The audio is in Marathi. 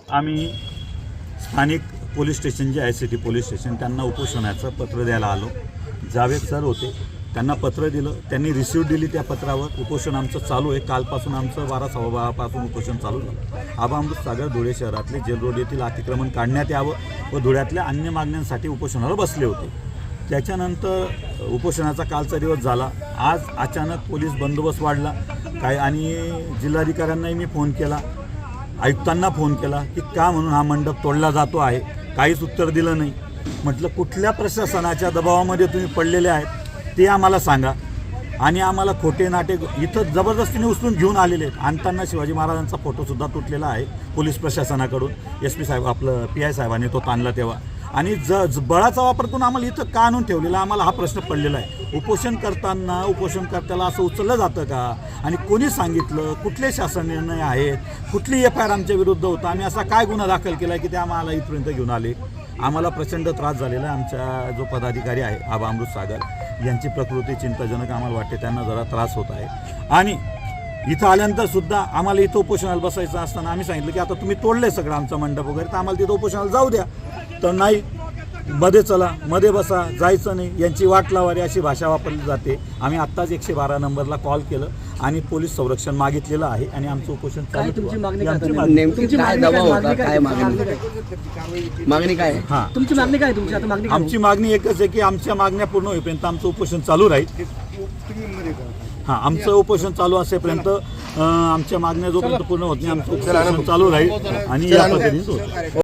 आम्ही स्थानिक पोलीस स्टेशन जे ICT पोलीस स्टेशन त्यांना उपोषणाचं पत्र द्यायला आलो। जावेद सर होते, त्यांना पत्र दिलं, त्यांनी रिसिव्ह दिली। त्या पत्रावर उपोषण आमचं चालू आहे। कालपासून आमचं 12:15 पासून उपोषण चालू झालं। आबा अमृतसागर धुळे शहरातले जेल रोड येथील अतिक्रमण काढण्यात यावं व धुळ्यातल्या अन्य मागण्यांसाठी उपोषणाला बसले होते। त्याच्यानंतर उपोषणाचा कालचा दिवस झाला। आज अचानक पोलीस बंदोबस्त वाढला काय आणि जिल्हाधिकाऱ्यांनाही मी फोन केला, आयुक्तांना फोन केला की का म्हणून हा मंडप तोडला जातो आहे। काहीच उत्तर दिलं नाही। म्हटलं कुठल्या प्रशासनाच्या दबावामध्ये तुम्ही पडलेले आहेत ते आम्हाला सांगा आणि आम्हाला खोटे नाटे इथं जबरदस्तीने उचलून घेऊन आलेले आहेत। आणताना शिवाजी महाराजांचा फोटोसुद्धा तुटलेला आहे पोलीस प्रशासनाकडून। SP साहेब आपलं PI साहेबांनी तो ताणला तेव्हा आणि बळाचा वापर करून आम्हाला इथं का आणून ठेवलेला आम्हाला हा प्रश्न पडलेला आहे। उपोषण करताना उपोषणकर्त्याला असं उचललं जातं का आणि कोणी सांगितलं, कुठले शासन निर्णय आहेत, कुठली FIR आमच्या विरुद्ध होतं, आम्ही असा काय गुन्हा दाखल केला की ते आम्हाला इथपर्यंत घेऊन आले। आम्हाला प्रचंड त्रास झालेला आहे। आमच्या जो पदाधिकारी आहे आबा अमृतसागर यांची प्रकृती चिंताजनक आम्हाला वाटते, त्यांना जरा त्रास होत आहे। आणि इथं आल्यानंतर सुद्धा आम्हाला इथं उपोषणाला बसायचं असताना आम्ही सांगितलं की आता तुम्ही तोडले सगळं आमचा मंडप वगैरे, तर आम्हाला तिथं उपोषणाला जाऊ द्या। तर नाही, मध्ये चला, मध्ये बसा, जायचं नाही, यांची वाट लावारी अशी भाषा वापरली जाते। आम्ही आत्ताच 112 नंबरला कॉल केलं आणि पोलीस संरक्षण मागितलेलं आहे आणि आमचं उपोषण चालू आहे। आमची मागणी एकच आहे की आमच्या मागण्या पूर्ण होईपर्यंत आमचं उपोषण चालू राहील। हां, आमचं उपोषण चालू असेपर्यंत आमच्या मागण्या जोपर्यंत पूर्ण होत नाही आमचं उपोषण चालू राहील आणि या पद्धतीने होतं।